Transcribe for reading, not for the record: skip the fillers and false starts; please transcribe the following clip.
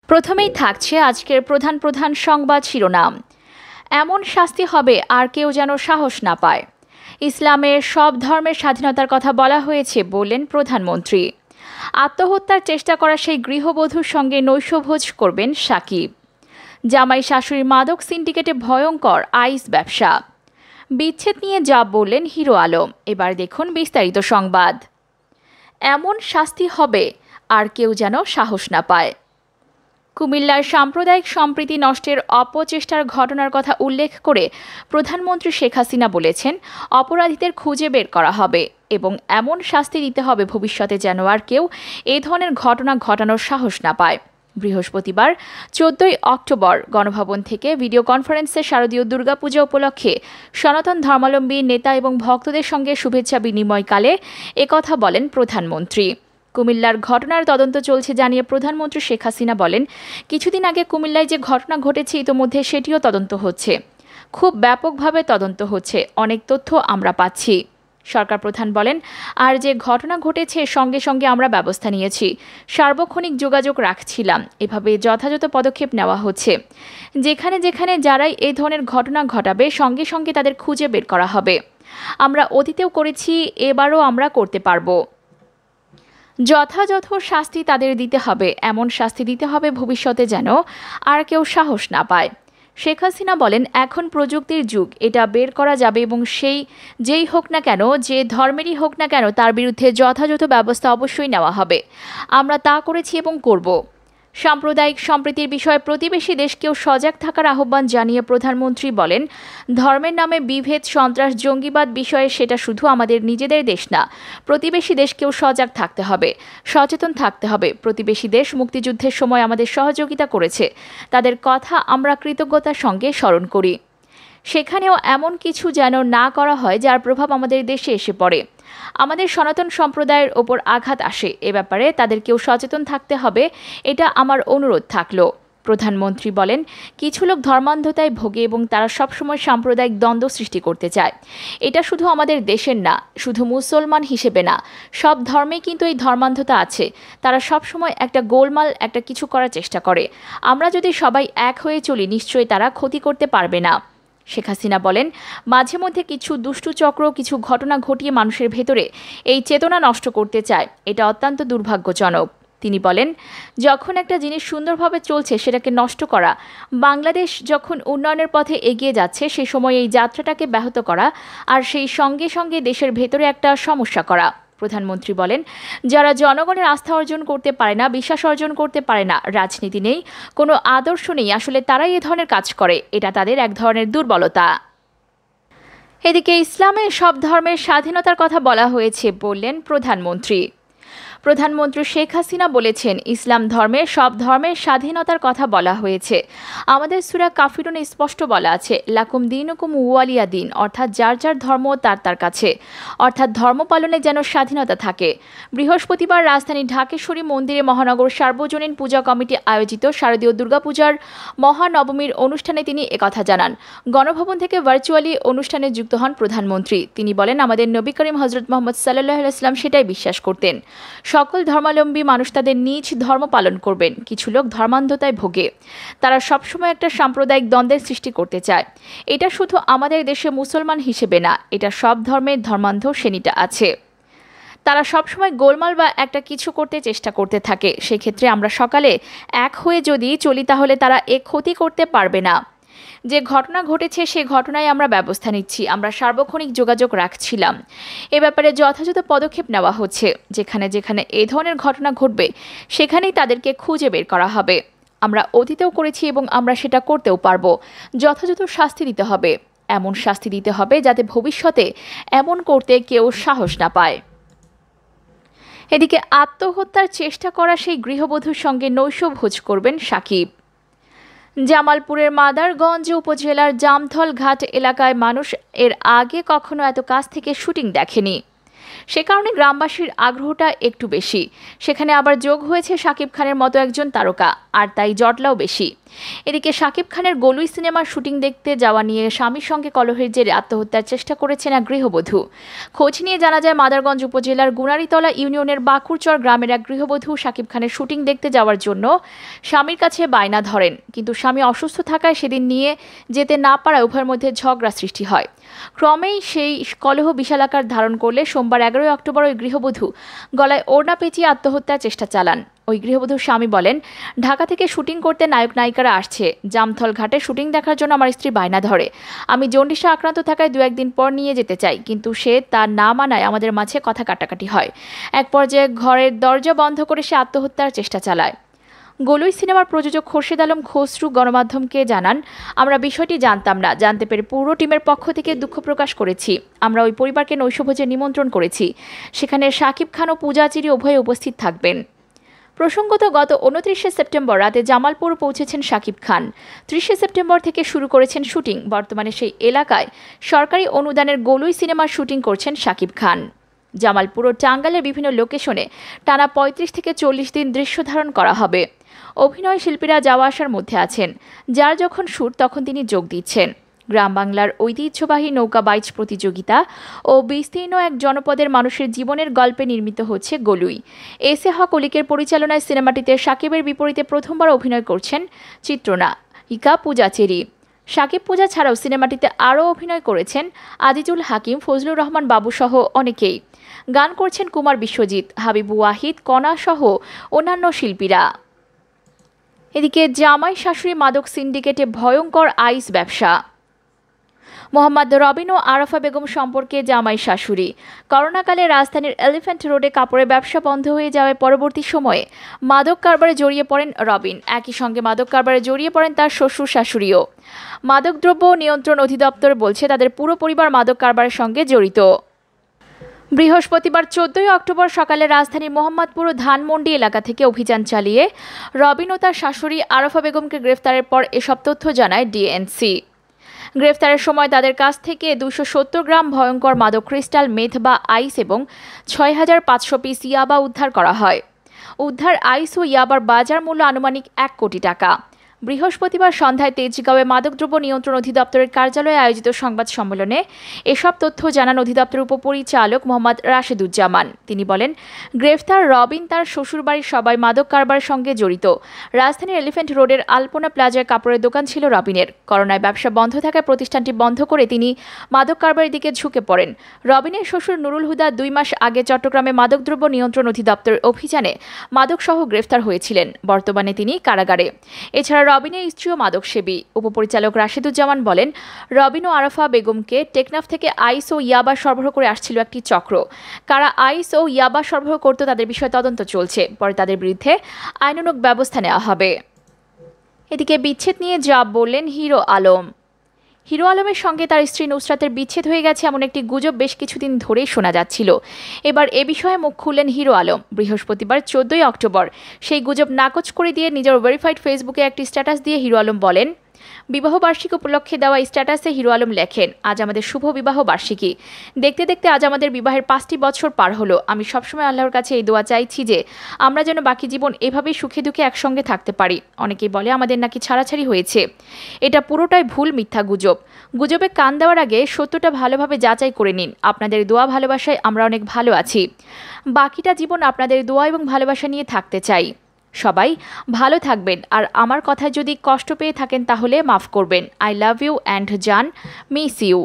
প্রথমেই থাকছে আজকের প্রধান প্রধান সংবাদ শিরোনাম। এমন শাস্তি হবে আর কেউ যেন সাহস না পায়। ইসলামের সব ধর্মের স্বাধীনতার কথা বলা হয়েছে বললেন প্রধানমন্ত্রী। আত্মহত্যার চেষ্টা করা সেই গৃহবধূর সঙ্গে নৈশভোজ করবেন সাকিব। জামাই শাশুড়ির মাদক সিন্ডিকেটে ভয়ঙ্কর আইস ব্যবসা। বিচ্ছেদ নিয়ে যা বললেন হিরো আলম। এবার দেখুন বিস্তারিত সংবাদ। এমন শাস্তি হবে আর কেউ যেন সাহস না পায়। কুমিল্লার সাম্প্রদায়িক সম্প্রীতি নষ্টের অপচেষ্টার ঘটনার কথা উল্লেখ করে প্রধানমন্ত্রী শেখ হাসিনা বলেছেন, অপরাধীদের খুঁজে বের করা হবে এবং এমন শাস্তি দিতে হবে ভবিষ্যতে যেন আর কেউ এই ধরনের ঘটনা ঘটানোর সাহস না পায়। বৃহস্পতিবার 14 অক্টোবর গণভবন থেকে ভিডিও কনফারেন্সে শারদীয় দুর্গাপূজা উপলক্ষে সনাতন ধর্মাবলম্বী নেতা এবং ভক্তদের সঙ্গে শুভেচ্ছা বিনিময়কালে একথা বলেন প্রধানমন্ত্রী। কুমিল্লার ঘটনার তদন্ত চলছে জানিয়ে প্রধানমন্ত্রী শেখ হাসিনা বলেন, কিছুদিন আগে কুমিল্লায় যে ঘটনা ঘটেছে ইতোমধ্যে সেটিও তদন্ত হচ্ছে, খুব ব্যাপকভাবে তদন্ত হচ্ছে, অনেক তথ্য আমরা পাচ্ছি। সরকার প্রধান বলেন, আর যে ঘটনা ঘটেছে সঙ্গে সঙ্গে আমরা ব্যবস্থা নিয়েছি, সার্বক্ষণিক যোগাযোগ রাখছিলাম, এভাবে যথাযথ পদক্ষেপ নেওয়া হচ্ছে। যেখানে যেখানে যারাই এই ধরনের ঘটনা ঘটাবে সঙ্গে সঙ্গে তাদের খুঁজে বের করা হবে। আমরা অতীতেও করেছি, এবারও আমরা করতে পারবো। যথাযথ শাস্তি তাদের দিতে হবে, এমন শাস্তি দিতে হবে ভবিষ্যতে যেন আর কেউ সাহস না পায়। শেখ হাসিনা বলেন, এখন প্রযুক্তির যুগ, এটা বের করা যাবে এবং যেই হোক না কেন, যে ধর্মেরই হোক না কেন, তার বিরুদ্ধে যথাযথ ব্যবস্থা অবশ্যই নেওয়া হবে। আমরা তা করেছি এবং করব। সাম্প্রদায়িক সম্প্রীতির বিষয়ে প্রতিবেশী দেশকেও সজাগ থাকার আহ্বান জানিয়ে প্রধানমন্ত্রী বলেন, ধর্মের নামে বিভেদ, সন্ত্রাস, জঙ্গিবাদ বিষয়ে সেটা শুধু আমাদের নিজেদের দেশ না, প্রতিবেশী দেশকেও সজাগ থাকতে হবে, সচেতন থাকতে হবে। প্রতিবেশী দেশ মুক্তিযুদ্ধের সময় আমাদের সহযোগিতা করেছে, তাদের কথা আমরা কৃতজ্ঞতার সঙ্গে স্মরণ করি। সেখানেও এমন কিছু যেন না করা হয় যার প্রভাব আমাদের দেশে এসে পড়ে, আমাদের সনাতন সম্প্রদায়ের ওপর আঘাত আসে। এ ব্যাপারে তাদেরকেও সচেতন থাকতে হবে, এটা আমার অনুরোধ থাকলো। প্রধানমন্ত্রী বলেন, কিছু লোক ধর্মান্ধতায় ভোগে এবং তারা সবসময় সাম্প্রদায়িক দ্বন্দ্ব সৃষ্টি করতে চায়। এটা শুধু আমাদের দেশের না, শুধু মুসলমান হিসেবে না, সব ধর্মেই কিন্তু এই ধর্মান্ধতা আছে। তারা সবসময় একটা গোলমাল, একটা কিছু করার চেষ্টা করে। আমরা যদি সবাই এক হয়ে চলি, নিশ্চয়ই তারা ক্ষতি করতে পারবে না। শেখ হাসিনা বলেন, মাঝে মধ্যে কিছু দুষ্টু চক্র কিছু ঘটনা ঘটিয়ে মানুষের ভেতরে এই চেতনা নষ্ট করতে চায়, এটা অত্যন্ত দুর্ভাগ্যজনক। তিনি বলেন, যখন একটা জিনিস সুন্দরভাবে চলছে সেটাকে নষ্ট করা, বাংলাদেশ যখন উন্নয়নের পথে এগিয়ে যাচ্ছে সে সময় এই যাত্রাটাকে ব্যাহত করা আর সেই সঙ্গে সঙ্গে দেশের ভেতরে একটা সমস্যা করা। প্রধানমন্ত্রী বলেন, যারা জনগণের আস্থা অর্জন করতে পারে না, বিশ্বাস অর্জন করতে পারে না, রাজনীতি নেই, কোনো আদর্শ নেই, আসলে তারাই এ ধরনের কাজ করে, এটা তাদের এক ধরনের দুর্বলতা। এদিকে ইসলামের সব ধর্মের স্বাধীনতার কথা বলা হয়েছে বললেন প্রধানমন্ত্রী। প্রধানমন্ত্রী শেখ হাসিনা বলেছেন, ইসলাম ধর্মের সব ধর্মের স্বাধীনতার কথা বলা হয়েছে। আমাদের সূরা কাফিরুনে স্পষ্ট বলা আছে, লাকুম দীনুকুম ওয়ালিয়া দিন, অর্থাৎ যার যার ধর্ম তার তার কাছে, অর্থাৎ ধর্ম পালনে যেন স্বাধীনতা থাকে। বৃহস্পতিবার রাজধানীর ঢাকেশ্বরী মন্দিরে মহানগর সার্বজনীন পূজা কমিটি আয়োজিত শারদীয় দুর্গাপূজার মহানবমীর অনুষ্ঠানে তিনি একথা জানান। গণভবন থেকে ভার্চুয়ালি অনুষ্ঠানে যুক্ত হন প্রধানমন্ত্রী। তিনি বলেন, আমাদের নবী করিম হযরত মুহাম্মদ সাল্লাল্লাহু আলাইহি ওয়াসাল্লাম সেটাই বিশ্বাস করতেন, সকল ধর্মাবলম্বী মানুষ তাদের নিজ ধর্ম পালন করবেন। কিছু লোক ধর্মান্ধতায় ভোগে, তারা সবসময় একটা সাম্প্রদায়িক দ্বন্দ্বের সৃষ্টি করতে চায়। এটা শুধু আমাদের দেশে মুসলমান হিসেবে না, এটা সব ধর্মের ধর্মান্ধ শ্রেণীটা আছে, তারা সবসময় গোলমাল বা একটা কিছু করতে চেষ্টা করতে থাকে। সেক্ষেত্রে আমরা সকালে এক হয়ে যদি চলি তাহলে তারা এ ক্ষতি করতে পারবে না। যে ঘটনা ঘটেছে সে ঘটনায় আমরা ব্যবস্থা নিচ্ছি, আমরা সার্বক্ষণিক যোগাযোগ রাখছিলাম, এ ব্যাপারে যথাযথ পদক্ষেপ নেওয়া হচ্ছে। যেখানে যেখানে এ ধরনের ঘটনা ঘটবে সেখানেই তাদেরকে খুঁজে বের করা হবে। আমরা অতীতেও করেছি এবং আমরা সেটা করতেও পারবো। যথাযথ শাস্তি দিতে হবে, এমন শাস্তি দিতে হবে যাতে ভবিষ্যতে এমন করতে কেউ সাহস না পায়। এদিকে আত্মহত্যার চেষ্টা করা সেই গৃহবধূর সঙ্গে নৈশভোজ করবেন সাকিব। জামালপুরের মাদারগঞ্জ উপজেলার জামথল ঘাট এলাকায় মানুষ এর আগে কখনো এত কাছ থেকে শুটিং দেখেনি। সে কারণে গ্রামবাসীর আগ্রহটা একটু বেশি। সেখানে আবার যোগ হয়েছে শাকিব খানের মতো একজন তারকা, আর তাই জটলাও বেশি। এদিকে শাকিব খানের গলুই সিনেমার শুটিং দেখতে যাওয়া নিয়ে স্বামীর সঙ্গে কলহের জেরে আত্মহত্যার চেষ্টা করেছেন এক গৃহবধূ। খোঁজ নিয়ে জানা যায়, মাদারগঞ্জ উপজেলার গুনারিতলা ইউনিয়নের বাকুরচর গ্রামের এক গৃহবধূ শাকিব খানের শুটিং দেখতে যাওয়ার জন্য স্বামীর কাছে বায়না ধরেন, কিন্তু স্বামী অসুস্থ থাকায় সেদিন নিয়ে যেতে না পারায় উভয়ের মধ্যে ঝগড়া সৃষ্টি হয়। ক্রমেই সেই কলহ বিশাল আকার ধারণ করলে সোমবার 11 অক্টোবর ওই গৃহবধূ গলায় ওড়না পেঁচিয়ে আত্মহত্যার চেষ্টা চালান। ওই গৃহবধূর স্বামী বলেন, ঢাকা থেকে শুটিং করতে নায়ক নায়িকারা আসছে, জামথল ঘাটে শুটিং দেখার জন্য আমার স্ত্রী বায়না ধরে। আমি জন্ডিসে আক্রান্ত থাকায় 2-1 দিন পর নিয়ে যেতে চাই, কিন্তু সে তার না মানায় আমাদের মাঝে কথা কাটাকাটি হয়। এক পর্যায়ে ঘরের দরজা বন্ধ করে সে আত্মহত্যার চেষ্টা চালায়। গলুই সিনেমার প্রযোজক খোরশেদ আলম খসরু গণমাধ্যমকে জানান, আমরা বিষয়টি জানতাম না, জানতে পেরে পুরো টিমের পক্ষ থেকে দুঃখ প্রকাশ করেছি। আমরা ওই পরিবারকে নৈশভোজে নিমন্ত্রণ করেছি, সেখানে শাকিব খান ও পূজা চিরি উভয়ে উপস্থিত থাকবেন। প্রসঙ্গত, গত 29 সেপ্টেম্বর রাতে জামালপুর পৌঁছেছেন শাকিব খান। 30 সেপ্টেম্বর থেকে শুরু করেছেন শুটিং। বর্তমানে সেই এলাকায় সরকারি অনুদানের গলুই সিনেমার শুটিং করছেন শাকিব খান। জামালপুর ও টাঙ্গাইলের বিভিন্ন লোকেশনে টানা 35 থেকে 40 দিন দৃশ্য ধারণ করা হবে। অভিনয় শিল্পীরা যাওয়া আসার মধ্যে আছেন, যার যখন শুট তখন তিনি যোগ দিচ্ছেন। গ্রাম বাংলার ঐতিহ্যবাহী নৌকা বাইচ প্রতিযোগিতা ও বিস্তীর্ণ এক জনপদের মানুষের জীবনের গল্পে নির্মিত হচ্ছে গলুই। এসে হক অলিকের পরিচালনায় সিনেমাটিতে শাকিবের বিপরীতে প্রথমবার অভিনয় করছেন চিত্রনায়িকা পূজা চেরি। শাকিব পূজা ছাড়াও সিনেমাটিতে আরও অভিনয় করেছেন আজিজুল হাকিম, ফজলুর রহমান বাবু সহ অনেকেই। গান করছেন কুমার বিশ্বজিৎ, হাবিবু ওয়াহিদ, কণা সহ অন্যান্য শিল্পীরা। এদিকে জামাই শাশুড়ি মাদক সিন্ডিকেটে ভয়ঙ্কর আইস ব্যবসা। মোহাম্মদ রবিন ও আরাফা বেগম সম্পর্কে জামাই শাশুড়ি। করোনাকালে রাজধানীর এলিফ্যান্ট রোডে কাপড়ের ব্যবসা বন্ধ হয়ে যাওয়ায় পরবর্তী সময়ে মাদক কারবারে জড়িয়ে পড়েন রবিন। একই সঙ্গে মাদক কারবারে জড়িয়ে পড়েন তার শ্বশুর শাশুড়িও। মাদকদ্রব্য নিয়ন্ত্রণ অধিদপ্তর বলছে তাদের পুরো পরিবার মাদক কারবারের সঙ্গে জড়িত। বৃহস্পতিবার 14 অক্টোবর সকালে রাজধানীর মোহাম্মদপুর ও ধানমন্ডি এলাকা থেকে অভিযান চালিয়ে রবিন ও তার শাশুড়ি আরাফা বেগমকে গ্রেফতারের পর এসব তথ্য জানায় ডিএনসি। গ্রেফতারের সময় তাদের কাছ থেকে 270 গ্রাম ভয়ঙ্কর মাদক ক্রিস্টাল মেথ বা আইস এবং 6500 পিস ইয়াবা উদ্ধার করা হয়। উদ্ধার আইস ও ইয়াবার বাজার মূল্য আনুমানিক 1 কোটি টাকা। বৃহস্পতিবার সন্ধ্যায় তেজগাঁওয়ে মাদকদ্রব্য নিয়ন্ত্রণ অধিদপ্তরের কার্যালয়ে আয়োজিত সংবাদ সম্মেলনে এসব তথ্য জানান অধিদপ্তরের উপপরিচালক মোহাম্মদ রাশেদুজ্জামান। তিনি বলেন, গ্রেফতার রবিন তার শ্বশুরবাড়ির সবাই মাদক কারবারের সঙ্গে জড়িত। রাজধানীর এলিফ্যান্ট রোডের আলপনা প্লাজায় কাপড়ের দোকান ছিল রবিনের। করোনায় ব্যবসা বন্ধ থাকায় প্রতিষ্ঠানটি বন্ধ করে তিনি মাদক কারবারের দিকে ঝুঁকে পড়েন। রবিনের শ্বশুর নুরুল হুদা 2 মাস আগে চট্টগ্রামে মাদকদ্রব্য নিয়ন্ত্রণ অধিদপ্তরের অভিযানে মাদকসহ গ্রেফতার হয়েছিলেন। বর্তমানে তিনি কারাগারে। এছাড়া রবিনের স্ত্রীও মাদকসেবী। উপপরিচালক রাশেদুজ্জামান বলেন, রবিন ও আরাফা বেগমকে টেকনাফ থেকে আইস ও ইয়াবা সরবরাহ করে আসছিল একটি চক্র। কারা আইস ও ইয়াবা সরবরাহ করত তাদের বিষয়ে তদন্ত চলছে। পরে তাদের বিরুদ্ধে আইনানুগ ব্যবস্থা নেওয়া হবে। এদিকে বিচ্ছেদ নিয়ে যা বললেন হিরো আলম। হিরো আলমের সঙ্গে তার স্ত্রী নুসরাতের বিচ্ছেদ হয়ে গেছে এমন একটি গুজব বেশ কিছুদিন ধরেই শোনা যাচ্ছিল। এবার এ বিষয়ে মুখ খুললেন হিরো আলম। বৃহস্পতিবার 14 অক্টোবর সেই গুজব নাকচ করে দিয়ে নিজের ভেরিফাইড ফেসবুকে একটি স্ট্যাটাস দিয়ে হিরো আলম বলেন, বিবাহবার্ষিকী উপলক্ষে দেওয়া স্ট্যাটাসে হিরো আলম লেখেন, আজ আমাদের শুভ বিবাহ বার্ষিকী। দেখতে দেখতে আজ আমাদের বিবাহের 5টি বছর পার হলো। আমি সবসময় আল্লাহর কাছে এই দোয়া চাইছি যে আমরা যেন বাকি জীবন এভাবেই সুখে দুঃখে একসঙ্গে থাকতে পারি। অনেকেই বলে আমাদের নাকি ছাড়াছাড়ি হয়েছে। এটা পুরোটাই ভুল, মিথ্যা গুজব। গুজবে কান দেওয়ার আগে সত্যটা ভালোভাবে যাচাই করে নিন। আপনাদের দোয়া ভালোবাসায় আমরা অনেক ভালো আছি। বাকিটা জীবন আপনাদের দোয়া এবং ভালোবাসা নিয়ে থাকতে চাই। সবাই ভালো থাকবেন, আর আমার কথায় যদি কষ্ট পেয়ে থাকেন তাহলে মাফ করবেন। আই লাভ ইউ অ্যান্ড জান, মিস ইউ।